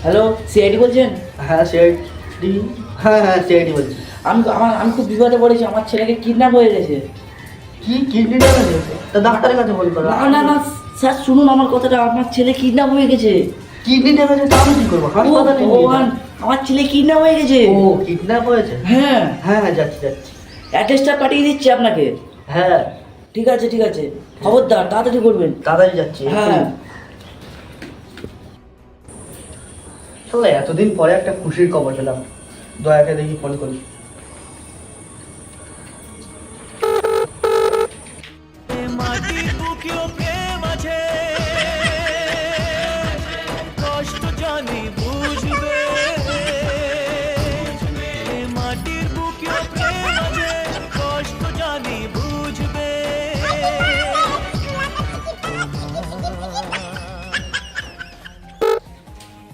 Hello, CID বলছেন? হ্যাঁ CID. হ্যাঁ সিআইডি বলছি। আমি খুব বিপদে পড়েছি, আমার ছেলেকে কিডন্যাপ হয়ে গেছে। কি কিডনি ড্যামেজ হয়েছে? তা ডাক্তারের কাছে বলবো। না স্যার, শুনুন আমার কথাটা, আমার ছেলে কিডন্যাপ হয়ে গেছে। কিডনি ড্যামেজ হয়েছে আমি কি করবো? হাসপাতালে নিয়ে ভগবান, আমার ছেলে কিডন্যাপ হয়ে গেছে। ও কিডন্যাপ হয়েছে? হ্যাঁ হ্যাঁ হ্যাঁ যাচ্ছি যাচ্ছি। অ্যাড্রেসটা পাঠিয়ে দিচ্ছি আপনাকে। হ্যাঁ ঠিক আছে খবরদার, তাড়াতাড়ি করবেন। তাড়াতাড়ি যাচ্ছি। হ্যাঁ চলে, এতদিন পরে একটা খুশির খবর পেলাম। দয়াকে দেখি ফোন করি।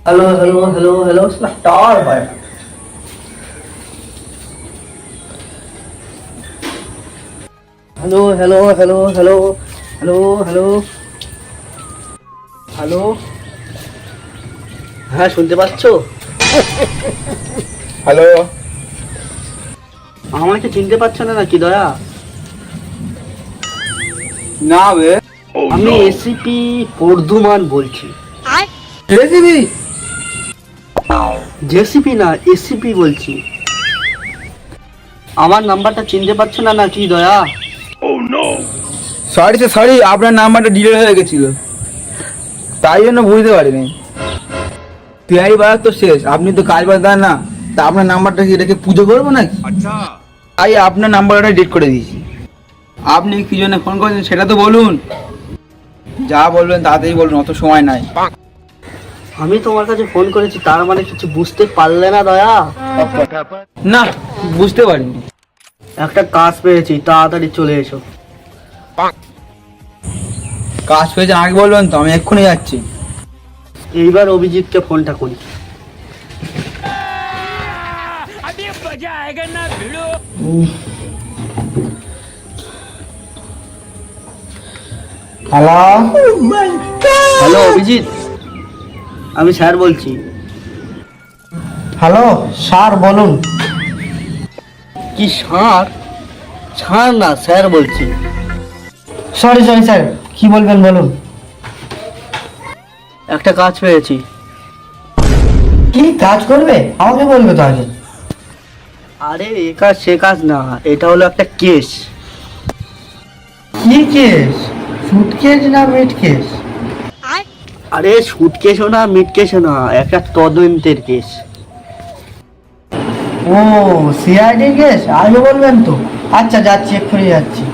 Hello hello hello hello star ভাই। Hello hello hello hello hello hello hello. হ্যাঁ শুনতে পাচ্ছো? হ্যালো, আমাকে চিনতে পারছো না নাকি দয়া? না বে, আমি এসিপি বর্ধমান বলছি। জেসিবি? জেসিপি না, এসিপি বলছি। আমার নাম্বারটা চিনতে পারছো না নাকি দয়া? সরি, আপনার নাম্বারটা ডিলিট হয়ে গেছিল, তাই জন্য বুঝতে পারিনি। তিহারি বাজার তো শেষ, আপনি তো কাজ বাজ দেন না, তা আপনার নাম্বারটা কি রেখে পুজো করবো নাকি? তাই আপনার নাম্বারটা ডিলিট করে দিয়েছি। আপনি কি জন্য ফোন করেছেন সেটা তো বলুন। যা বলবেন তাড়াতাড়ি বলুন, অত সময় নাই। আমি তোমার কাছে ফোন করেছি, তার মানে কিছু বুঝতে পারলে না দয়া? না, বুঝতে পারিনি। একটা কাজ পেয়েছি, তাড়াতাড়ি চলে এসো। কাজ পেয়েছে আগে বলবেন তো, আমি এক্ষুনি যাচ্ছি। এইবার অভিজিৎকে ফোনটা করি। হ্যালো হ্যালো অভিজিৎ, আমি স্যার বলছি। হ্যালো স্যার বলুন। কি স্যার? স্যার না, স্যার বলছি। সরি স্যার, কি বলবেন বলুন। একটা কাজ পেয়েছি। কি কাজ করবে? আমাকে বলবে তো আগে। আরে এ কাজ সে কাজ না, এটা হলো একটা কেস। কি কেস? সুটকেস না মিট কেস? আরে সুট কেসও না, মিট কেসও না, একটা তদন্তের কেস। ও সিআইডি কেস, আগে বলবেন তো। আচ্ছা যাচ্ছি, এক্ষুনি যাচ্ছি।